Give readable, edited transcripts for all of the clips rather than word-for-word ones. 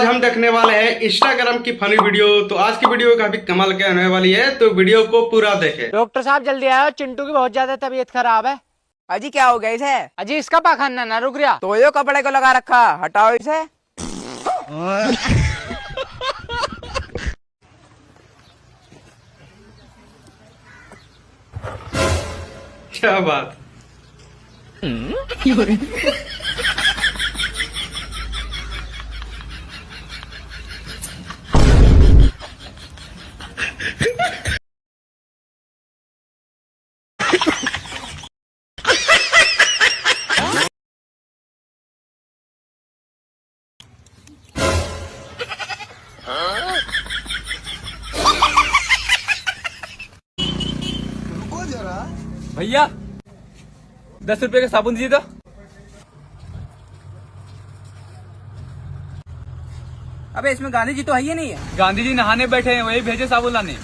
आज हम देखने वाले हैं इंस्टाग्राम की फनी वीडियो। तो आज की वीडियो काफी कमाल के होने वाली है, तो वीडियो को पूरा देखें। डॉक्टर साहब जल्दी आयो, चिंटू की बहुत ज्यादा तबीयत खराब है। अजी क्या हो गया इसे? अजी इसका पाखंड ना रुक गया। तो यो कपड़े को लगा रखा, हटाओ इसे। क्या बात। भैया 10 रुपए का साबुन दीजिए तो। अबे इसमें गांधी जी तो है ही नहीं है। गांधी जी नहाने बैठे हैं, वही भेजे साबुन लाने।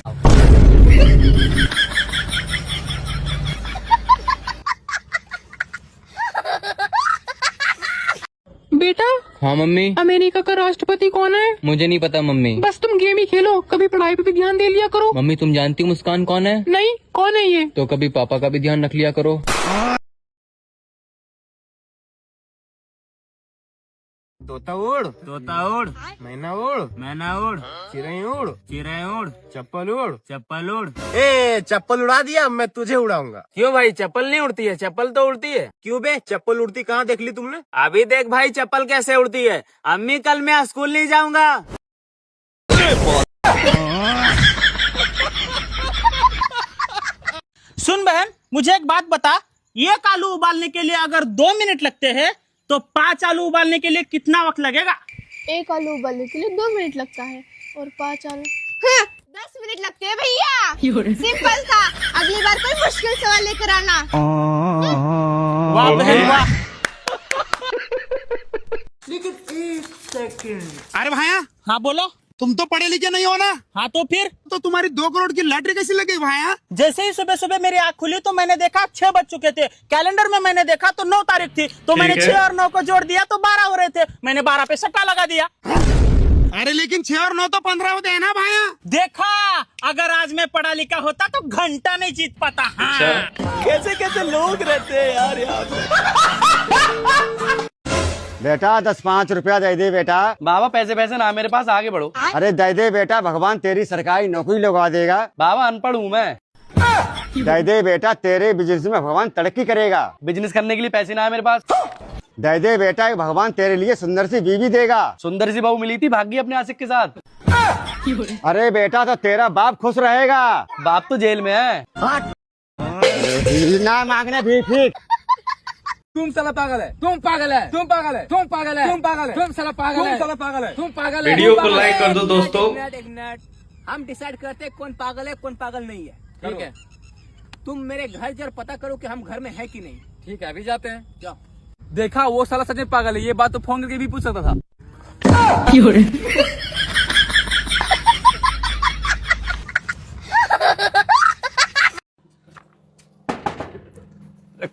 बेटा। हाँ मम्मी। अमेरिका का राष्ट्रपति कौन है? मुझे नहीं पता मम्मी। बस तुम गेम ही खेलो, कभी पढ़ाई पे भी ध्यान दे लिया करो। मम्मी तुम जानती हो मुस्कान कौन है? नहीं, कौन है ये? तो कभी पापा का भी ध्यान रख लिया करो। तोता उड़, मैना उड़, चिड़ै उड़, चप्पल उड़। ए चप्पल उड़ा दिया, अब मैं तुझे उड़ाऊंगा। क्यों भाई, चप्पल नहीं उड़ती है? चप्पल तो उड़ती है। क्यों बे, चप्पल उड़ती कहाँ देख ली तुमने? अभी देख भाई चप्पल कैसे उड़ती है। अम्मी कल मैं स्कूल नहीं जाऊंगा। सुन बहन, मुझे एक बात बता, एक आलू उबालने के लिए अगर 2 मिनट लगते हैं तो 5 आलू उबालने के लिए कितना वक्त लगेगा? एक आलू उबालने के लिए 2 मिनट लगता है और 5 आलू 10 मिनट लगते हैं भैया। सिंपल था, अगली बार कोई मुश्किल सवाल लेकर आना। वाह बहन वाह। अरे भाया, हाँ बोलो। तुम तो पढ़े लिखे नहीं हो ना? हाँ तो फिर? तो तुम्हारी 2 करोड़ की लॉटरी कैसी लगी भाया? जैसे ही सुबह सुबह मेरी आँख खुली तो मैंने देखा 6 बज चुके थे। कैलेंडर में मैंने देखा तो 9 तारीख थी, तो मैंने 6 और 9 को जोड़ दिया तो 12 हो रहे थे। मैंने 12 पे सट्टा लगा दिया। अरे लेकिन 6 और 9 तो 15 होते हैं ना भाया? देखा, अगर आज मैं पढ़ा लिखा होता तो घंटा नहीं जीत पाता। हाँ। कैसे कैसे लोग रहते हैं यार यहाँ पे। बेटा 10-5 रुपया दे दे बेटा। बाबा पैसे ना मेरे पास, आगे बढ़ो। अरे दे दे बेटा, भगवान तेरी सरकारी नौकरी लगा देगा। बाबा अनपढ़ हूँ मैं। दे दे बेटा, तेरे बिजनेस में भगवान तरक्की करेगा। बिजनेस करने के लिए पैसे ना है मेरे पास। दे दे बेटा, भगवान तेरे लिए सुंदर सी बीवी देगा। सुंदर सी बहू मिली थी, भाग गई अपने आशिक के साथ। अरे बेटा तो तेरा बाप खुश रहेगा। बाप तो जेल में है। ना मांगने भी ठीक। तुम साला पागल है, तुम पागल है, तुम पागल है, तुम पागल है, तुम पागल है, तुम साला पागल है, तुम साला पागल है, तुम पागल है। वीडियो को लाइक कर दो दोस्तों। एक मिनट, हम डिसाइड करते हैं कौन पागल है कौन पागल नहीं है। ठीक है, तुम मेरे घर जरा पता करो कि हम घर में है कि नहीं। ठीक है, अभी जाते हैं। जाओ। देखा, वो साला सच में पागल है। ये बात तो फोन करके भी पूछ सकता था।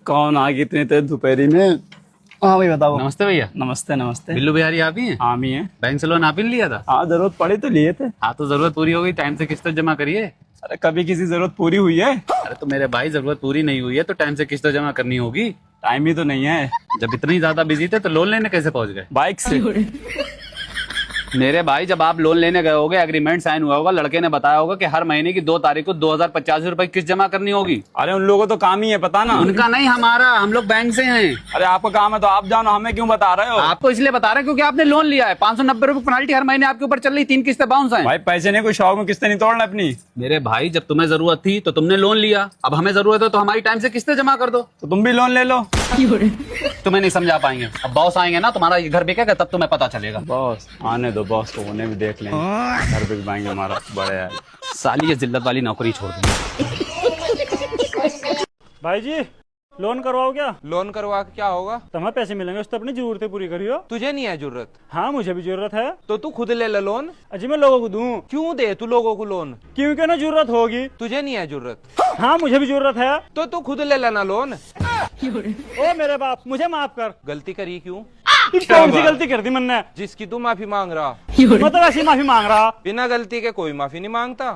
कौन आ गई इतने तेज दोपहरी में? हाँ भाई बताओ। नमस्ते भैया। नमस्ते नमस्ते। बिल्लू बिहारी आप ही हैं? हाँ ही है। बैंक से लोन आप ही ने लिया था? हाँ जरूरत पड़ी तो लिए थे। हाँ तो जरूरत पूरी हो गई, टाइम से किस्त जमा करिए। अरे कभी किसी जरूरत पूरी हुई है? अरे तो मेरे भाई जरूरत पूरी नहीं हुई है तो टाइम से किस्त जमा करनी होगी। टाइम ही तो नहीं है। जब इतनी ज्यादा बिजी थे तो लोन लेने कैसे पहुंच गए? बाइक से। मेरे भाई जब आप लोन लेने गए होगे, एग्रीमेंट साइन हुआ होगा, लड़के ने बताया होगा कि हर महीने की 2 तारीख को 2085 रुपए किस्त जमा करनी होगी। अरे उन लोगों तो काम ही है, पता ना। उनका नहीं, हमारा। हम लोग बैंक से हैं। अरे आपका काम है तो आप जानो, हमें क्यों बता रहे हो? आपको इसलिए बता रहे हैं क्योंकि आपने लोन लिया है। 590 रुपए पेनाल्टी हर महीने आपके ऊपर चल रही, 3 किस्तें बाउंस हैं। भाई पैसे नहीं, कोई शौक में किस्तें नहीं तोड़ना अपनी। मेरे भाई जब तुम्हें जरूरत थी तो तुमने लोन लिया, अब हमें जरूरत है तो हमारी टाइम से किस्तें जमा कर दो। तो तुम भी लोन ले लो। तुम्हें नहीं समझा पाएंगे। अब बॉस आएंगे ना, तुम्हारा ये घर बिकेगा तब तुम्हें पता चलेगा। बॉस आने दो, बॉस को उन्हें भी देख लेंगे। घर बिक पाएंगे हमारा बड़े है। साली ये जिल्लत वाली नौकरी छोड़ दी। भाई जी लोन करवाओ क्या? लोन करवा के क्या होगा? तुम्हें पैसे मिलेंगे, उस तो अपनी जरूरतें पूरी करियो। तुझे नहीं है जरूरत? हाँ मुझे भी जरूरत है। तो तू खुद ले लोन। अजी मैं लोगों को दूं? क्यों दे तू लोगों को लोन? क्योंकि ना जरूरत होगी। तुझे नहीं है जरूरत? हाँ मुझे भी जरूरत है। तो तू खुद ले लेना लोन। ओ मेरे बाप, मुझे माफ कर। गलती करी क्यों? कौन सी गलती कर दी मैंने जिसकी तू माफी मांग रहा, मतलब ऐसी माफी मांग रहा? बिना गलती के कोई माफी नहीं मांगता।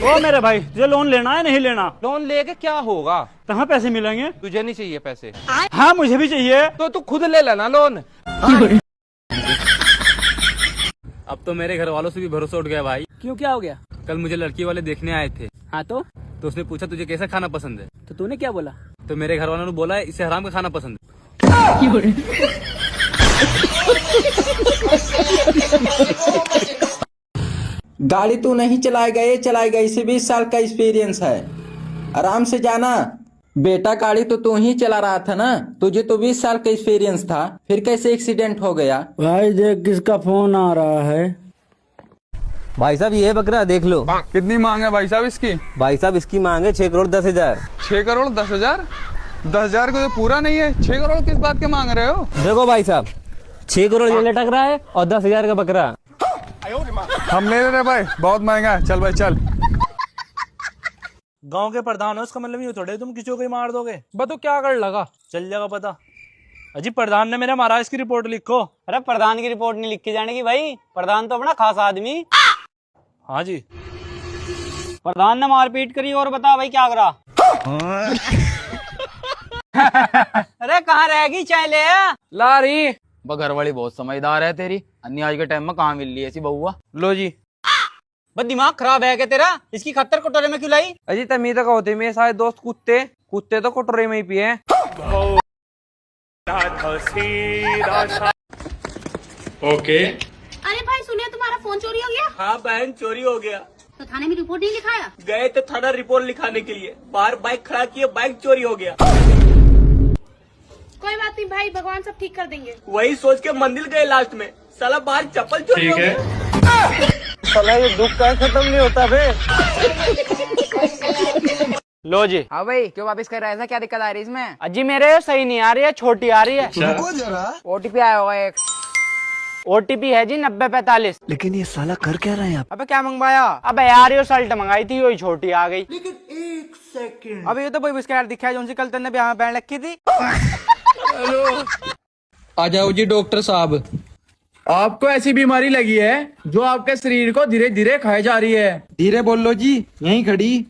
ओ मेरे भाई, तुझे लोन लेना है नहीं लेना? लोन लेके क्या होगा? कहाँ पैसे मिलेंगे? तुझे नहीं चाहिए पैसे? हाँ मुझे भी चाहिए। तो तू खुद ले लेना लोन। अब तो मेरे घर वालों से भी भरोसा उठ गया भाई। क्यों, क्या हो गया? कल मुझे लड़की वाले देखने आए थे, हाँ तो उसने पूछा तुझे कैसा खाना पसंद है, तो तूने क्या बोला? तो मेरे घर वालों ने बोला इसे हराम का खाना पसंद है। गाड़ी तू नहीं चलाएगा, ये चलाएगा, इसे 20 साल का एक्सपीरियंस है, आराम से जाना। बेटा गाड़ी तो तू ही चला रहा था ना, तुझे तो 20 साल का एक्सपीरियंस था, फिर कैसे एक्सीडेंट हो गया? भाई देख किसका फोन आ रहा है। भाई साहब ये बकरा देख लो। कितनी मांग है भाई साहब इसकी? भाई साहब इसकी मांग है 6 करोड़ 10 हजार। 6 करोड़ 10 हजार? 10 हजार को तो पूरा नहीं है, 6 करोड़ किस बात के मांग रहे हो? देखो भाई साहब, 6 करोड़ ये लटक रहा है और 10 हजार का बकरा। हम ले रहे भाई, बहुत महंगा है, चल भाई चल। गांव के प्रधान हो, इसका मतलब ये थोड़े तुम किसी को ही मार दोगे। तो क्या कर लगा, चल जाएगा पता। अजी प्रधान ने मेरे मारा, इसकी रिपोर्ट लिखो। अरे प्रधान की रिपोर्ट नहीं लिखी जाने की भाई, प्रधान तो अपना खास आदमी। हाँ जी। प्रधान ने मारपीट करी और बता भाई क्या करा? अरे कहाँ रहेगी, चाय ले आ। ला रही घर वाली बहुत समझदार है तेरी, अन्य आज के टाइम में कहाँ मिल रही है ऐसी बहुआ। लो जी। बस दिमाग खराब है क्या तेरा? इसकी खत्तर कटोरे में क्यों लाई? अजी तमी तक होते मेरे सारे दोस्त कुत्ते तो कटोरे में ही पिए। ओके। अरे भाई सुनिए, तुम्हारा फोन चोरी हो गया? हाँ बहन, चोरी हो गया। तो थाने में रिपोर्ट नहीं लिखाया? गए थे थाना रिपोर्ट लिखाने के लिए, बाहर बाइक खड़ा किए, बाइक चोरी हो गया। कोई बात नहीं भाई, भगवान सब ठीक कर देंगे। वही सोच के मंदिर गए, लास्ट में साला बाहर चप्पल चोरी हो ठीक गया। है। साला ये दुख का खत्म नहीं होता बे। लो जी। हाँ भाई, क्यों वापस कर रहा है? ऐसा क्या दिक्कत आ रही है इसमें? अजी मेरे सही नहीं आ रही है, छोटी आ रही है। OTP आया होगा एक। OTP है जी 9045। लेकिन ये साला कर क्या रहे हैं आप? अबे क्या मंगवाया? अबे यार ये शर्ट मंगाई थी, वही छोटी आ गई। लेकिन 1 सेकंड। अबे ये तो वही बिस्किट दिखा है जो उनसे कल तेने ब्याह में पहन रखी थी। आ जाओ जी डॉक्टर साहब। आपको ऐसी बीमारी लगी है जो आपके शरीर को धीरे धीरे खाई जा रही है। धीरे बोल लो जी, यहीं खड़ी।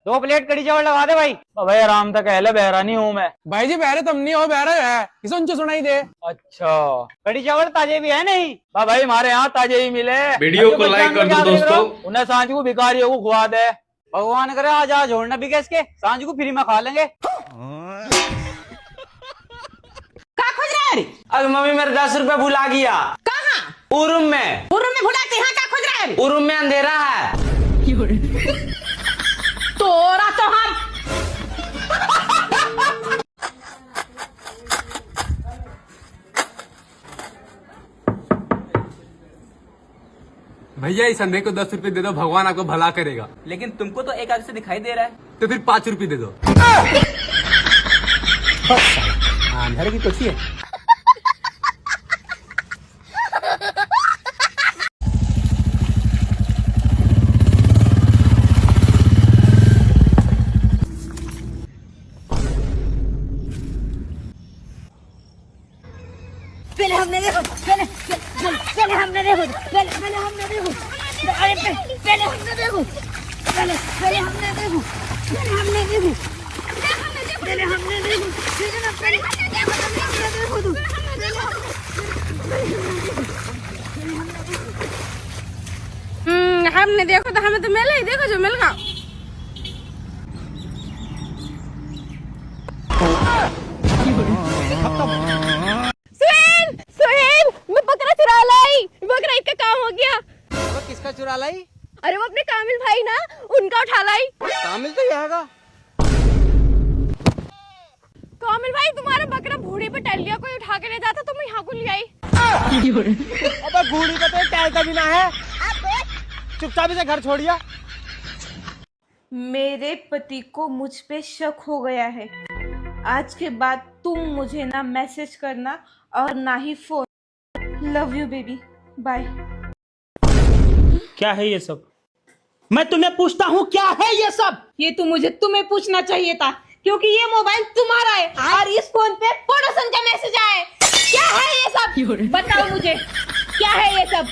2 प्लेट कड़ी चावल लगा दे भाई। भाई आराम तक है, बहरा नहीं हूँ मैं। भाई जी बहरे तुम नहीं हो, बहरा है, किसे उनसे सुनाई दे। अच्छा, कड़ी चावल ताजे भी है नहीं? भाई हमारे यहाँ ताजे ही मिले। वीडियो को लाइक कर दो दोस्तों। उन्हें सांझ को भिखारियों को खुआ दे, भगवान करे आज आज छोड़ना भी कैसे, सांझ को फ्री में खा लेंगे। कहाँ खोज रहा है? अरे मम्मी मेरे 10 रुपए भुला गया। कहाँ? उरुम में। उरुम में भुला के यहाँ क्या खोज रहा है? उरुम में अंधेरा है। तोरा तो हम भैया इस अंधे को 10 रुपए दे दो, भगवान आपको भला करेगा। लेकिन तुमको तो एक आदमी से दिखाई दे रहा है। तो फिर 5 रुपए दे दो। अंधेरे की कुछ है। पहले हमने देखो, पहले हमने देखो, पहले हमने देखो, पहले हमने देखो, पहले हमने देखो, पहले हमने देखो, पहले हमने देखो, हमने देखो तो हमें तो मिला ही, देखो जो मिल गया। सोहेल, मैं बकरा चुरा लाई। बकरा का काम हो गया। वो किसका चुरा लाई? अरे वो अपने कामिल भाई ना, उनका उठा लाई। कामिल तो यहां। कामिल भाई तुम्हारा बकरा भूड़ी पे टल गया, कोई उठा के ले जाता तो मैं यहाँ को ले आई। अबे भूड़ी पे तो टहलता भी ना है, चुपचाप से घर छोड़िया। मेरे पति को मुझ पे शक हो गया है। आज के बाद तुम मुझे ना मैसेज करना और ना ही phone. Love you baby, bye. क्या है ये सब? मैं तुम्हें पूछता हूँ क्या है ये सब? ये तो मुझे तुम्हें पूछना चाहिए था। क्योंकि ये मोबाइल तुम्हारा है और इस फोन पे पड़ोसन का मैसेज आया है। क्या है ये सब? बताओ मुझे, क्या है ये सब?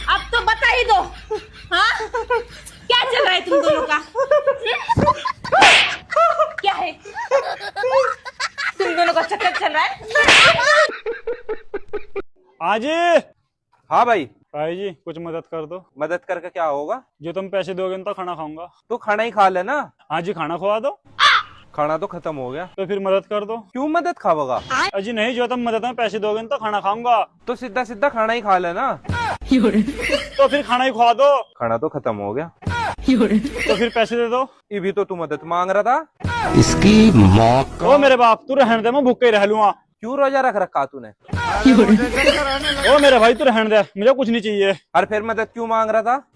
अब तो बता ही दो। हाँ, क्या चल रहा है तुम दोनों का? क्या है? तुम दोनों का चक्कर चल रहा है? आजी। हाँ भाई। भाई जी कुछ मदद कर दो। मदद करके क्या होगा? जो तुम पैसे दोगे तो खाना खाऊंगा। तो खाना ही खा लेना। हाँ जी खाना खवा दो। खाना तो खत्म हो गया। तो फिर मदद कर दो। क्यों मदद खाओगा? अजी नहीं, जो तुम मदद में पैसे दोगे तो खाना खाऊंगा। तो सीधा सीधा खाना ही खा लेना। तो फिर खाना ही खवा दो। खाना तो खत्म हो गया। तो फिर पैसे दे दो। ये भी तो तू मदद मांग रहा था। इसकी माँ ओ मेरे बाप, तू रहने दे, मैं भूखे ही रह लूंगा। क्यों रोजा रख रखा तूने? ओ मेरे भाई तू रहने दे, मुझे कुछ नहीं चाहिए। और फिर मदद क्यों मांग रहा था?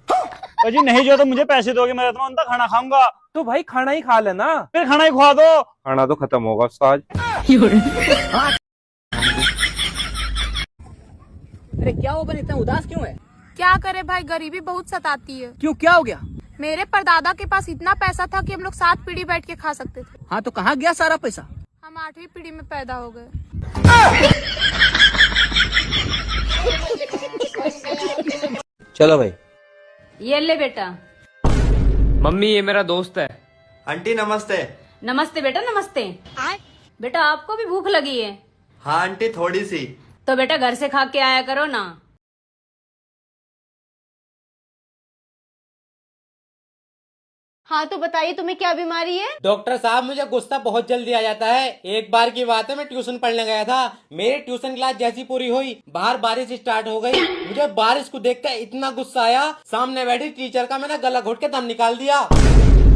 अजी नहीं, जो तुम मुझे पैसे दोगे मदद में उनका खाना खाऊंगा। तो भाई खाना ही खा लेना। फिर खाना ही खवा दो। खाना तो खत्म होगा उस्ताद। अरे क्या हुआ, इतना उदास क्यों है? क्या करे भाई, गरीबी बहुत सताती है। क्यों, क्या हो गया? मेरे परदादा के पास इतना पैसा था कि हम लोग 7 पीढ़ी बैठ के खा सकते थे। हाँ तो कहाँ गया सारा पैसा? हम 8वीं पीढ़ी में पैदा हो गए। चलो भाई। ये ले बेटा। मम्मी ये मेरा दोस्त है। आंटी नमस्ते। नमस्ते बेटा, नमस्ते। बेटा आपको भी भूख लगी है? हाँ आंटी थोड़ी सी। तो बेटा घर से खा के आया करो ना। हाँ तो बताइए तुम्हें क्या बीमारी है? डॉक्टर साहब मुझे गुस्सा बहुत जल्दी आ जाता है। एक बार की बात है, मैं ट्यूशन पढ़ने गया था। मेरी ट्यूशन क्लास जैसी पूरी हुई, बाहर बारिश स्टार्ट हो गई। मुझे बारिश को देखकर इतना गुस्सा आया, सामने बैठी टीचर का मैंने गला घोट के दम निकाल दिया।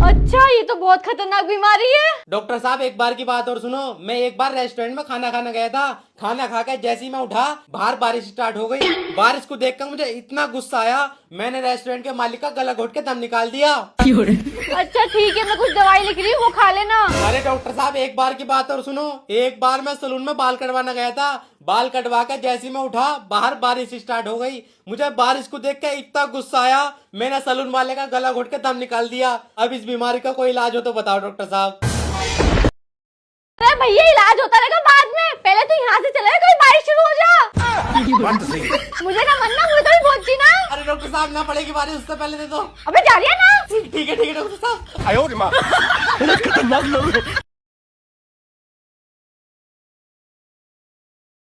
अच्छा, ये तो बहुत खतरनाक बीमारी है। डॉक्टर साहब एक बार की बात और सुनो। मैं एक बार रेस्टोरेंट में खाना खाने गया था। खाना खाकर जैसे ही मैं उठा, बाहर बारिश स्टार्ट हो गई। बारिश को देखकर मुझे इतना गुस्सा आया, मैंने रेस्टोरेंट के मालिक का गला घोट के दम निकाल दिया। अच्छा ठीक है, मैं कुछ दवाई लिख रही हूँ, वो खा लेना। अरे डॉक्टर साहब एक बार की बात और सुनो। एक बार मैं सलून में बाल कटवाने गया था। बाल कटवा कर जैसे ही मैं उठा, बाहर बारिश स्टार्ट हो गई। मुझे बारिश को देख के इतना गुस्सा आया, मैंने सलून वाले का गला घोट के दम निकाल दिया। अब इस बीमारी का कोई इलाज हो तो बताओ डॉक्टर साहब। अरे भैया, इलाज होता रहेगा बाद में, पहले तो यहाँ से चले, कोई बारिश शुरू हो जा। मुझे ना मनना, मुझे तो भी पहुंची ना। अरे डॉक्टर साहब ना पड़ेगी बारिश, उससे पहले दे दो। अबे जा रही है ना। ठीक है डॉक्टर साहब। आयो माँ।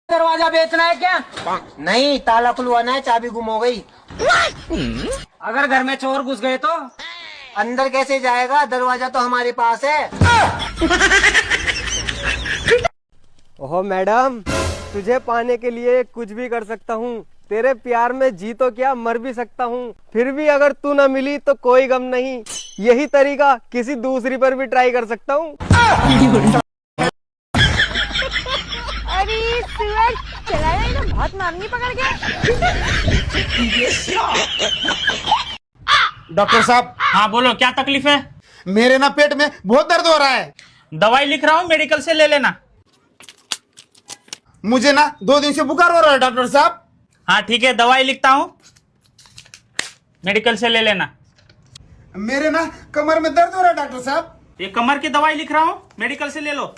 दरवाजा बेचना है क्या? नहीं, ताला खुलवाना है, चाबी गुम हो गई। अगर घर में चोर घुस गए तो अंदर कैसे जाएगा? दरवाजा तो हमारे पास है। ओहो मैडम, तुझे पाने के लिए कुछ भी कर सकता हूँ। तेरे प्यार में जी तो क्या, मर भी सकता हूँ। फिर भी अगर तू न मिली तो कोई गम नहीं। यही तरीका किसी दूसरी पर भी ट्राई कर सकता हूँ। अरे सूरज, चला ना, बहुत मांगनी पकड़ के। डॉक्टर साहब। हाँ बोलो, क्या तकलीफ है? मेरे ना पेट में बहुत दर्द हो रहा है। दवाई लिख रहा हूँ, मेडिकल से ले लेना। मुझे ना 2 दिन से बुखार हो रहा है डॉक्टर साहब। हाँ ठीक है, दवाई लिखता हूँ, मेडिकल से ले लेना। मेरे ना कमर में दर्द हो रहा है डॉक्टर साहब। ये कमर की दवाई लिख रहा हूँ, मेडिकल से ले लो।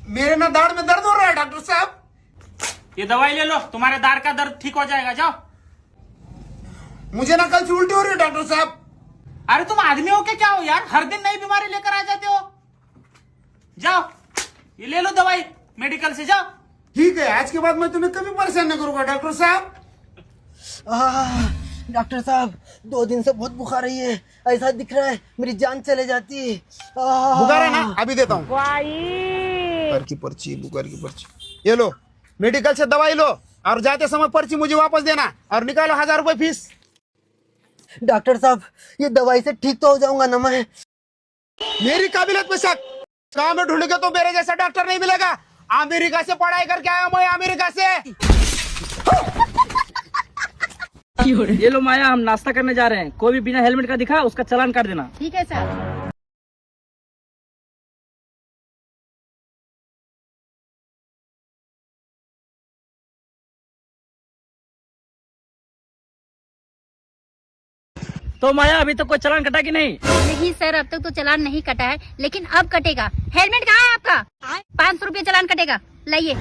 मेरे ना दाढ़ में दर्द हो रहा है डॉक्टर साहब। ये दवाई ले लो, तुम्हारे दाढ़ का दर्द ठीक हो जाएगा। जाओ। मुझे ना कल से उल्टी हो रही है डॉक्टर साहब। अरे तुम आदमी हो के क्या हो यार, हर दिन नई बीमारी लेकर आ जाते हो। जाओ, ये ले लो दवाई, मेडिकल से जाओ। ठीक है, आज के बाद मैं तुम्हें कभी परेशान नहीं करूंगा डॉक्टर साहब। डॉक्टर साहब 2 दिन से बहुत बुखार रही है, ऐसा दिख रहा है मेरी जान चले जाती है। बुखार है ना, अभी देता हूँ। बुखार की पर्ची ये लो, मेडिकल से दवाई लो और जाते समय पर्ची मुझे वापस देना और निकालो 1000 रुपए फीस। डॉक्टर साहब ये दवाई से ठीक तो हो जाऊंगा ना मैं? मेरी काबिलियत पे शक। गाँव में ढूंढोगे तो मेरे जैसा डॉक्टर नहीं मिलेगा। अमेरिका से पढ़ाई करके आया मैं, अमेरिका से। ये लो माया, हम नाश्ता करने जा रहे हैं। कोई भी बिना हेलमेट का दिखा, उसका चालान काट देना। ठीक है सर। तो माया अभी तक कोई चालान कटा कि नहीं? नहीं सर, अब तक तो चालान नहीं कटा है, लेकिन अब कटेगा। हेलमेट कहाँ है आपका? 500 रुपये चालान कटेगा, लाइए।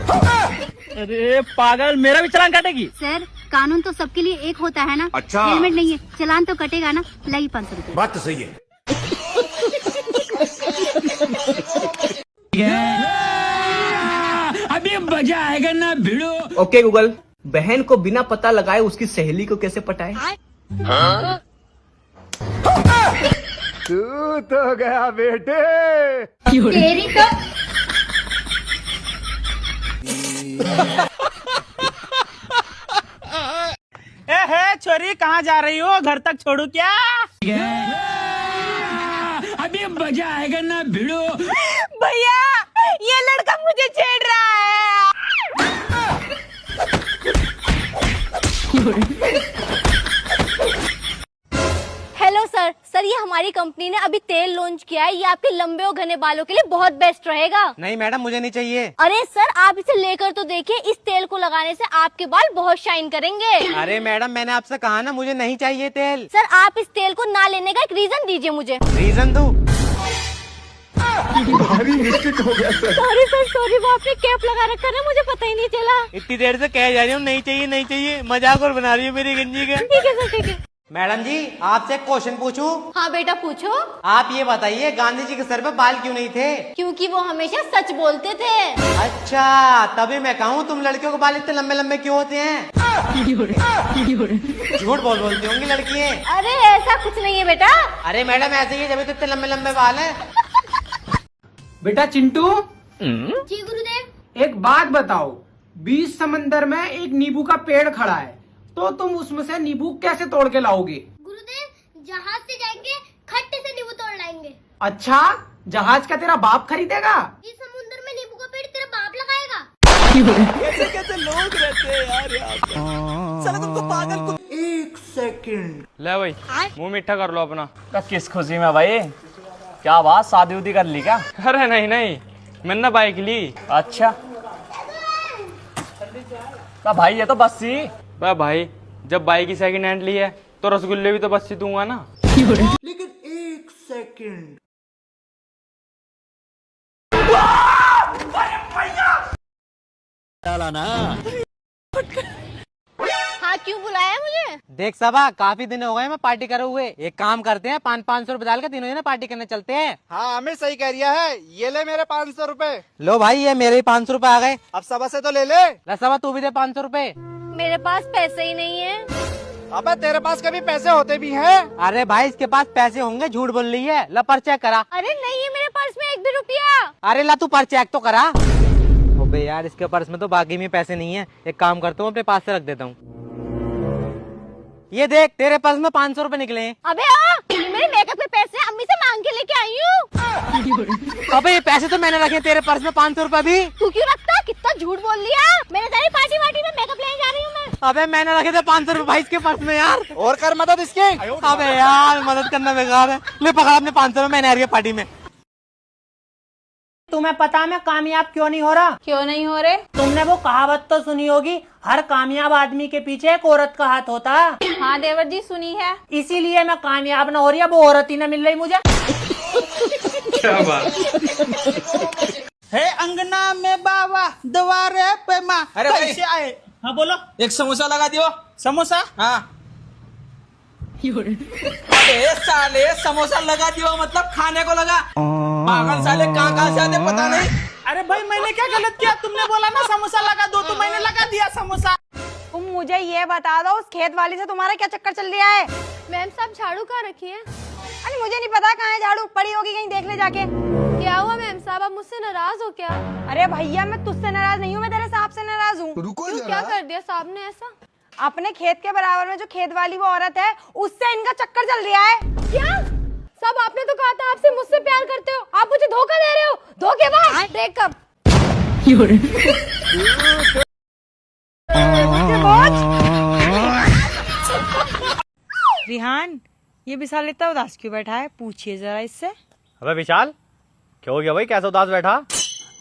अरे पागल, मेरा भी चालान कटेगी? सर कानून तो सबके लिए एक होता है ना। अच्छा। हेलमेट नहीं है, चालान तो कटेगा ना, लाइए 500 रुपये। बात तो सही है। अभी मजा आएगा ना भिड़ो। ओके गूगल, बहन को बिना पता लगाए उसकी सहेली को कैसे पटाए? तू तो गया बेटे। तेरी तो ए छोरी, कहाँ जा रही हो? घर तक छोड़ू क्या? अभी मजा आएगा ना भिड़ो। भैया ये लड़का मुझे छेड़ रहा है। हेलो सर, ये हमारी कंपनी ने अभी तेल लॉन्च किया है। ये आपके लंबे और घने बालों के लिए बहुत बेस्ट रहेगा। नहीं मैडम, मुझे नहीं चाहिए। अरे सर, आप इसे लेकर तो देखिए, इस तेल को लगाने से आपके बाल बहुत शाइन करेंगे। अरे मैडम, मैंने आपसे कहा ना मुझे नहीं चाहिए तेल। सर आप इस तेल को ना लेने का एक रीजन दीजिए मुझे। रीजन दूं? सॉरी सर, सॉरी, वो आपने कैप लगा रखा ना, मुझे पता ही नहीं चला। इतनी देर से कह जा रही हूँ नहीं चाहिए नहीं चाहिए, मजाक और बना रही है मेरी गंजी का। ठीक है सर, ठीक है। मैडम जी, आपसे एक क्वेश्चन पूछूं? हाँ बेटा पूछो। आप ये बताइए, गांधी जी के सर पे बाल क्यों नहीं थे? क्योंकि वो हमेशा सच बोलते थे। अच्छा, तभी मैं कहूँ तुम लड़कियों के बाल इतने लंबे लंबे क्यों होते हैं? झूठ बोलती होंगी लड़कियाँ। अरे ऐसा कुछ नहीं है बेटा। अरे मैडम ऐसे ही है, जब तो इतने लंबे लंबे बाल हैं। बेटा चिंटू, जी गुरुदेव। एक बात बताओ, बीच समंदर में एक नींबू का पेड़ खड़ा है, तो तुम उसमें से नींबू कैसे तोड़ के लाओगे? गुरुदेव, जहाज से जाएंगे, खट्टे से नींबू तोड़ लाएंगे। अच्छा, जहाज का तेरा बाप खरीदेगा? इस समुद्र में नींबू का पेड़ तेरा बाप लगाएगा। कैसे कैसे लोग रहते हैं यार यहाँ पे। चलो तुमको पागल को। एक सेकंड। ले भाई, मुंह मीठा कर लो अपना। किस खुशी में भाई? क्या बात, शादी उदी कर ली क्या? अरे नहीं नहीं, मैंने ना बाइक ली। अच्छा तो भाई ये तो बस्सी। भाई जब बाइक की सेकंड हैंड ली है तो रसगुल्ले भी तो बस्सी दूंगा ना। लेकिन एक सेकंड। हाँ क्यों बुलाया मुझे? देख सबा, काफी दिन हो गए मैं पार्टी करे हुए। एक काम करते हैं, 500 रुपए डाल के तीनों जने पार्टी करने चलते हैं। हाँ हमें सही कह रिया है, ये ले मेरे 500 रुपए। लो भाई, ये मेरे ही 500 रुपए आ गए। अब सबा से तो ले ले। सबा तू भी दे 500 रुपए। मेरे पास पैसे ही नहीं है। अबे तेरे पास कभी पैसे होते भी हैं? अरे भाई, इसके पास पैसे होंगे, झूठ बोल रही है। ला पर चेक करा। अरे नहीं है मेरे पर्स में एक भी रुपया। अरे ला तू पर चेक तो करा। अबे यार, इसके पर्स में तो बाकी में पैसे नहीं है। एक काम करता हूँ, अपने पास से रख देता हूँ। ये देख, तेरे पर्स में 500 रुपए निकले हैं। अबे मेरे मेकअप के पैसे अम्मी से मांग के लेके आई हूँ। अबे ये पैसे तो मैंने रखे हैं, तेरे पर्स में 500 रुपए भी। तू क्यों रखता? कितना झूठ बोल लिया। मैंने तेरी पार्टी वार्टी में मेकअप लेने जा रही हूँ मैं। अबे मैंने रखे थे 500 रुपए भाई इसके पर्स में यार। और कर मदद इसके। अबे यार, मदद करना बेकार है। ले पकड़ अपने 500 रुपए, मैंने आ रही है पार्टी में। तुम्हें पता मैं कामयाब क्यों नहीं हो रहा? क्यों नहीं हो रहे? तुमने वो कहावत तो सुनी होगी, हर कामयाब आदमी के पीछे एक औरत का हाथ होता। हाँ देवर जी, सुनी है। इसीलिए मैं कामयाब ना हो रही है, वो औरत ही ना मिल रही मुझे। क्या बात। है अंगना में बाबा, द्वारे पे माँ। अरे भाई। कैसे आए? हाँ बोलो। एक समोसा लगा दियो। समोसा? हाँ। अबे साले, समोसा लगा दियो मतलब खाने को लगा। पागल साले, कहाँ से आते पता नहीं। अरे भाई मैंने क्या गलत किया? तुमने बोला ना समोसा लगा दो, तो मैंने लगा दिया समोसा। तुम मुझे ये बता दो, उस खेत वाली से तुम्हारा क्या चक्कर चल रहा है? मैम साहब झाड़ू कहाँ रखी है? अरे मुझे नहीं पता कहाँ है झाड़ू, पड़ी होगी कहीं, देख ले जाके। क्या हुआ मैम साहब, आप मुझसे नाराज हो क्या? अरे भैया, मैं तुझसे नाराज नहीं हूँ, मैं तेरे साहब से नाराज हूँ। क्यों, क्या कर दिया साहब ने ऐसा? अपने खेत के बराबर में जो खेत वाली वो औरत है, उससे इनका चक्कर चल रहा है। क्या सब? आपने तो कहा था आपसे मुझसे प्यार करते हो, आप मुझे धोखा दे रहे हो। धोखेबाज। ब्रेकअप। रिहान, ये विशाल इतना उदास क्यों बैठा है? पूछिए जरा इससे। अबे विशाल, क्या हो गया भाई, कैसे उदास बैठा?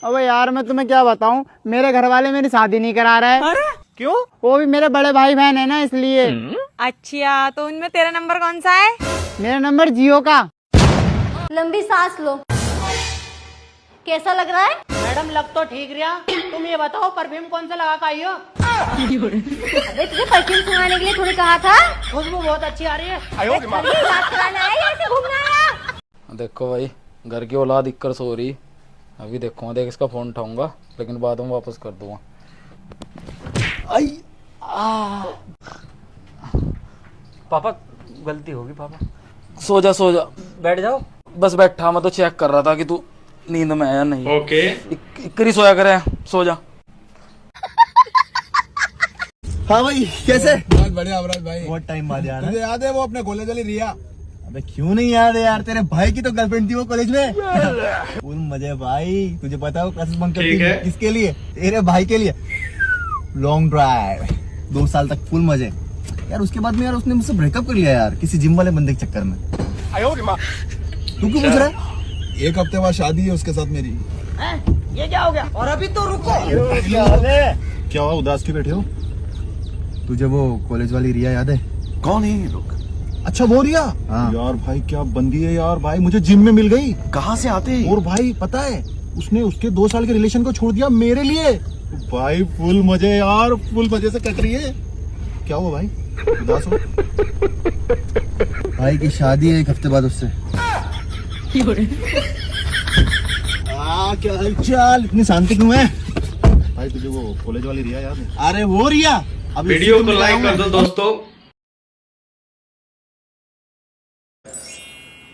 अबे यार, मैं तुम्हें क्या बताऊं, मेरे घर वाले मेरी शादी नहीं करा रहे। अरे क्यों? वो भी मेरे बड़े भाई बहन है ना, इसलिए। अच्छा, तो उनमें तेरा नंबर कौन सा है? मेरा नंबर जियो का। लंबी सांस लो। कैसा लग रहा है? मैडम लग तो ठीक रहा। तुम ये बताओ परफ्यूम कौन सा लगा के आई हो? अबे तुझे परफ्यूम सुनाने के लिए थोड़ी कहा था। खुशबू बहुत अच्छी आ रही है। इलाज कराना है या ऐसे घूमना है? देखो भाई, घर की औलाद इक्कर सो रही। अभी देखूंगा, देख इसका फोन उठाऊंगा, लेकिन बाद में वापस कर दूंगा। पापा गलती होगी पापा। सो जा सो जा, बैठ जाओ। बस बैठा, मैं तो चेक कर रहा था कि तू नींद में है या नहीं। ओके इक्करी सोया करे, सो जा। हाँ भाई, कैसे? बहुत बढ़िया अमराज भाई। बहुत टाइम बाद यार। तुझे याद है वो अपने कॉलेज वाली रिया? अबे क्यों नहीं याद है यार, तेरे भाई की तो गर्लफ्रेंड थी वो कॉलेज में। फुल मजे भाई। तुझे पता है वो क्लासेस बंक करती है किसके लिए? तेरे भाई के लिए। लॉन्ग ड्राइव 2 साल तक फुल मजे यार। उसके बाद में यार उसने मुझसे ब्रेकअप कर लिया यार, किसी जिम वाले बंदे के चक्कर में। तू क्यों पूछ रहा है? 1 हफ्ते बाद शादी है उसके साथ मेरी। ये क्या हो गया? और अभी तो रुको। क्या हुआ, उदास क्यों बैठे हो? तुझे वो कॉलेज वाली रिया याद है? कौन है ये लोग? अच्छा वो रिया। हाँ। यार भाई क्या बंदी है यार भाई, मुझे जिम में मिल गई। कहाँ से आते हैं? और भाई पता है उसने उसके 2 साल के रिलेशन को छोड़ दिया मेरे लिए। भाई फुल मजे यार, फुल मजे से कट रही है। क्या हुआ भाई, उदास हो? भाई की शादी है 1 हफ्ते बाद उससे। क्या हालचाल, इतनी शांति क्यों है? भाई तुझे वो कॉलेज वाली रिया याद है? अरे वो रिया। अभी वीडियो को लाइक कर दो दोस्तों।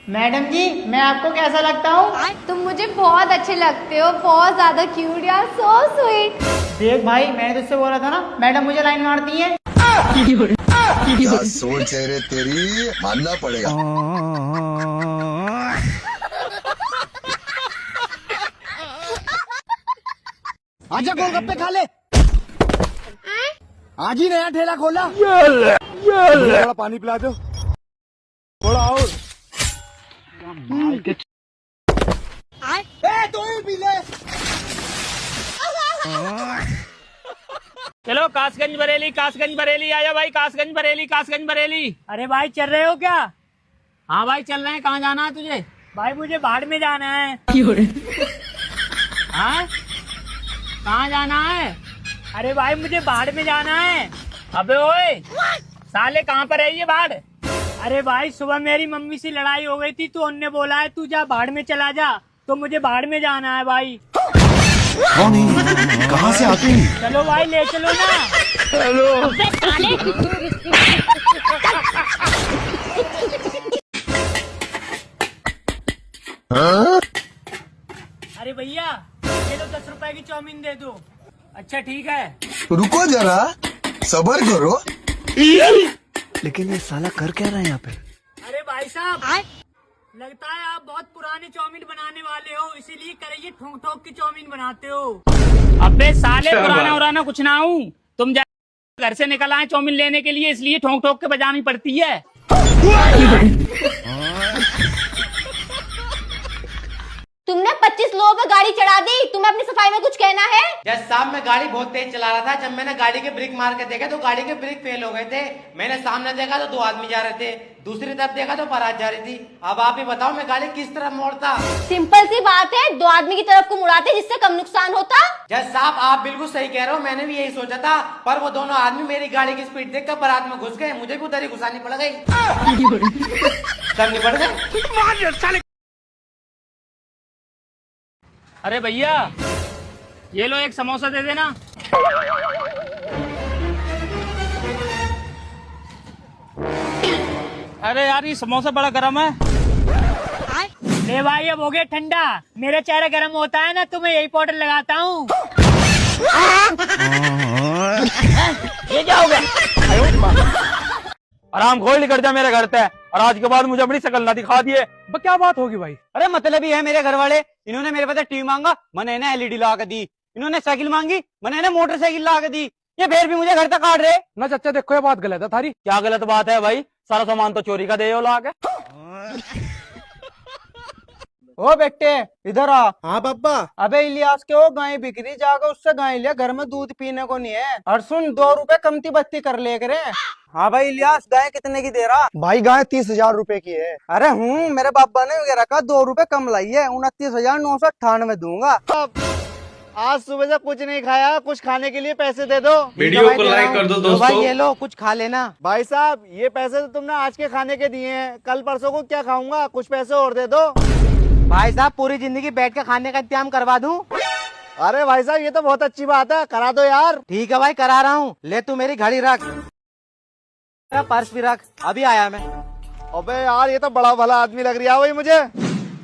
मैडम जी, मैं आपको कैसा लगता हूँ? तुम मुझे बहुत अच्छे लगते हो, बहुत ज्यादा क्यूट यार, सो स्वीट। देख भाई, मैंने तुझसे बोला था ना, मैडम मुझे लाइन मारती है। क्या सोच है रे तेरी, मानना पड़ेगा। आजा गोलगप्पे खा ले। आज ही नया ठेला खोला। थोड़ा पानी पिला दो, थोड़ा और। तू ही पी ले। चलो कासगंज बरेली, कासगंज बरेली आया भाई, कासगंज बरेली, कासगंज बरेली। अरे भाई चल रहे हो क्या? हाँ भाई चल रहे हैं। कहाँ जाना है तुझे? भाई मुझे बाढ़ में जाना है। हाँ कहाँ जाना है? अरे भाई मुझे बाढ़ में जाना है। अबे ओए साले, कहाँ पर है ये बाढ़? अरे भाई सुबह मेरी मम्मी से लड़ाई हो गई थी, तो उनने बोला है तू जा बाढ़ में चला जा, तो मुझे बाढ़ में जाना है भाई। कौन है, कहाँ से आते हैं? चलो भाई ले चलो ना। अरे भैया ये लो 10 रुपए की चाउमीन दे दो। अच्छा ठीक है। रुको जरा, सबर करो। लेकिन ये साला कर क्या रहा है यहाँ पे? अरे भाई साहब, लगता है आप बहुत पुराने चाउमीन बनाने वाले हो, इसीलिए करेंगे ठोक ठोक की चाउमीन बनाते हो। अबे साले, पुराना उराना कुछ ना हूँ। तुम घर से निकल आए चाउमीन लेने के लिए, इसलिए ठोक ठोक के बजानी पड़ती है। तुमने 25 लोगों पे गाड़ी चढ़ा दी, तुम्हें अपनी सफाई में कुछ कहना है? जब साहब मैं गाड़ी बहुत तेज चला रहा था, जब मैंने गाड़ी के ब्रेक मार के देखा तो गाड़ी के ब्रेक फेल हो गए थे। मैंने सामने देखा तो 2 आदमी जा रहे थे, दूसरी तरफ देखा तो बारात जा रही थी। अब आप ही बताओ मैं गाड़ी किस तरफ मोड़ता? सिंपल सी बात है, 2 आदमी की तरफ को मुड़ाते जिससे कम नुकसान होता। जज साहब आप बिल्कुल सही कह रहे हो, मैंने भी यही सोचा था, पर वो दोनों आदमी मेरी गाड़ी की स्पीड देखकर बारात में घुस गए, मुझे भी उधर ही घुसानी पड़ गई। करनी पड़ गई। अरे भैया ये लो, एक समोसा दे देना। अरे यार ये समोसा बड़ा गर्म है। ले भाई अब हो गया ठंडा, मेरा चेहरा गर्म होता है ना तो मैं यही पाउडर लगाता हूँ। ये क्या हो गया? आराम खोल निकल जा मेरे घर से, और आज के बाद मुझे अपनी शकल ना दिखा दिए। क्या बात होगी भाई? अरे मतलब ही है मेरे घर वाले, इन्होंने मेरे पास टीवी मांगा, मैंने इन्हें एलईडी ला के दी। इन्होंने साइकिल मांगी, मैंने इन्हें मोटरसाइकिल ला के दी। ये फिर भी मुझे घर तक काट रहे ना। चाचा देखो ये बात गलत है थारी। क्या गलत बात है भाई? सारा सामान तो चोरी का दे ला के। ओ बेटे इधर आ। हाँ पापा। अबे इलियास के वो गाय बिक रही, जाकर उससे गाय लिया, घर में दूध पीने को नहीं है। और सुन 2 रुपए कमती बत्ती कर ले करे। हाँ भाई इलियास, गाय कितने की दे रहा? भाई गाय 30,000 रुपए की है। अरे मेरे पापा ने वगैरह का 2 रुपए कम लाई है, 29,998 दूंगा। आज सुबह से कुछ नहीं खाया, कुछ खाने के लिए पैसे दे दो। वीडियो को लाइक कर दो दोस्तों। भाई ये लो, कुछ खा लेना। भाई साहब ये पैसे तो तुमने आज के खाने के दिए हैं, कल परसों को क्या खाऊंगा, कुछ पैसे और दे दो। भाई साहब पूरी जिंदगी बैठ के खाने का इंतजाम करवा दूं? अरे भाई साहब ये तो बहुत अच्छी बात है, करा दो यार। ठीक है भाई, करा रहा हूँ। ले तू मेरी घड़ी रख, पर्स भी रख, अभी आया मैं। अबे यार ये तो बड़ा भला आदमी लग रहा है भाई मुझे।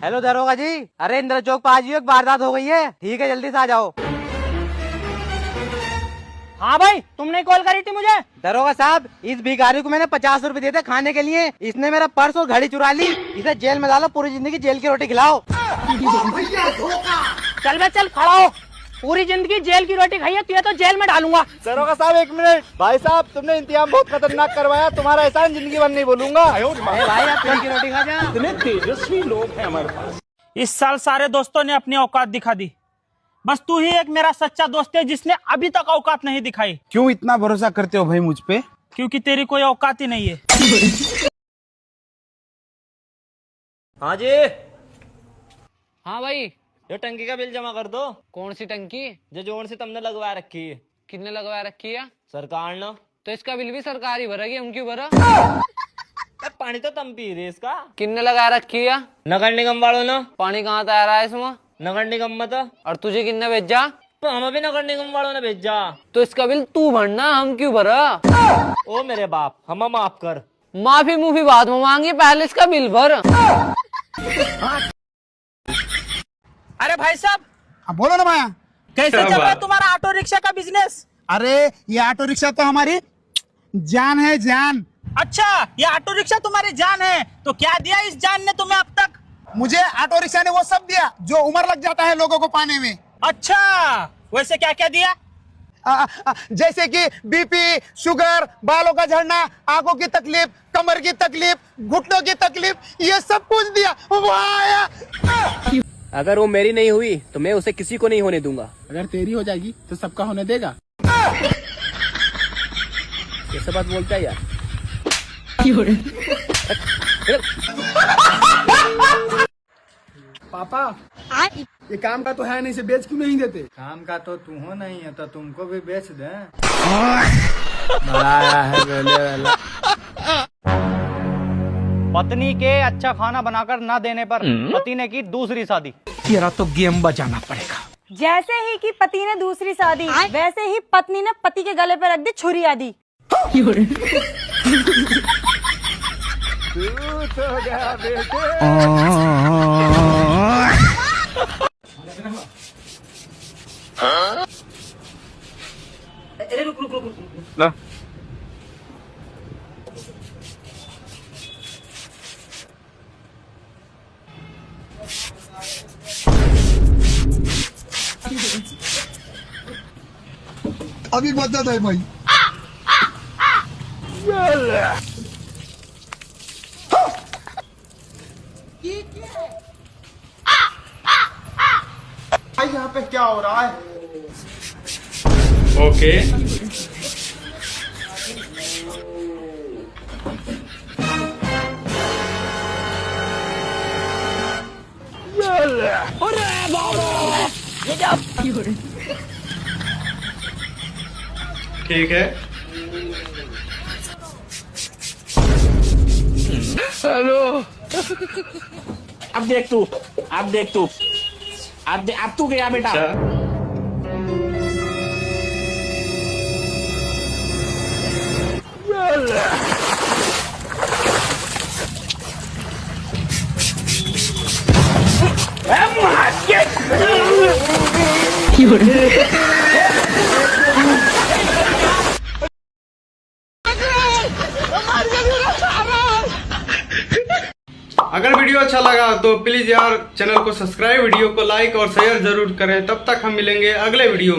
हेलो दरोगा जी, अरे इंद्र चौक पर आज एक वारदात हो गई है, ठीक है जल्दी से आ जाओ। हाँ भाई तुमने कॉल करी थी मुझे? दरोगा साहब, इस भिखारी को मैंने 50 रुपए दिए थे खाने के लिए, इसने मेरा पर्स और घड़ी चुरा ली, इसे जेल में डालो, पूरी जिंदगी जेल की रोटी खिलाओ। चल बे चल, खड़ा हो। पूरी जिंदगी जेल की रोटी खाई है, तुझे तो जेल में डालूंगा। दरोगा साहब 1 मिनट। भाई साहब तुमने इंतजाम बहुत खतरनाक करवाया, तुम्हारा एहसान जिंदगी भर नहीं भूलूंगा। भाई आप जेल की रोटी खा जा। इतने तेजस्वी लोग हैं हमारे पास। इस साल सारे दोस्तों ने अपनी औकात दिखा दी, बस तू ही एक मेरा सच्चा दोस्त है जिसने अभी तक औकात नहीं दिखाई। क्यों इतना भरोसा करते हो भाई मुझ पे? क्योंकि तेरी कोई औकात ही नहीं है। हाँ जी। हाँ भाई, ये टंकी का बिल जमा कर दो। कौन सी टंकी? जो जोन से तुमने लगवा रखी है। कितने लगवा रखी है? सरकार ने। तो इसका बिल भी सरकार ही भरेगी, हम क्यों भरा? पानी तो तुम पी रहे इसका। कितने लगा रखी है? नगर निगम वालों ने। पानी कहाँ से आ रहा है इसमें? नगर निगम में तो। और तुझे कितने भेजा? हमें भी नगर निगम वालों ने भेजा। तो इसका बिल तू भरना, हम क्यों भरा? ओ मेरे बाप, हमें माफ कर। माफी मुफी बात में मांगी, पहले इसका बिल भर। अरे भाई साहब। हाँ बोलो ना माया। कैसे चल रहा है तुम्हारा ऑटो रिक्शा का बिजनेस? अरे ये ऑटो रिक्शा तो हमारी जान है, जान। अच्छा, ये ऑटो रिक्शा तुम्हारी जान है, तो क्या दिया इस जान ने तुम्हें अब तक? मुझे ऑटो रिक्शा ने वो सब दिया जो उम्र लग जाता है लोगों को पाने में। अच्छा, वैसे क्या क्या दिया? जैसे कि बीपी, शुगर, बालों का झड़ना, आंखों की तकलीफ, कमर की तकलीफ, घुटनों की तकलीफ, ये सब कुछ दिया। वाह! अगर वो मेरी नहीं हुई तो मैं उसे किसी को नहीं होने दूंगा। अगर तेरी हो जाएगी तो सबका होने देगा। कैसे बात बोलता है यार? पापा ये काम का तो है नहीं, से बेच क्यों नहीं देते? काम का तो तू हो नहीं है तो तुमको भी बेच दे। पत्नी के अच्छा खाना बनाकर ना देने पर पति ने की दूसरी शादी। तेरा तो गेम बजाना पड़ेगा। जैसे ही कि पति ने दूसरी शादी, वैसे ही पत्नी ने पति के गले पे रख दी छुरी आदि। अभी बदत है भाई। भाई यहाँ पे क्या हो रहा है? ओके ठीक है। हेलो। अब देख तू, अब देख तू, अब तू गया बेटा। अगर वीडियो अच्छा लगा तो प्लीज यार चैनल को सब्सक्राइब, वीडियो को लाइक और शेयर जरूर करें। तब तक हम मिलेंगे अगले वीडियो में।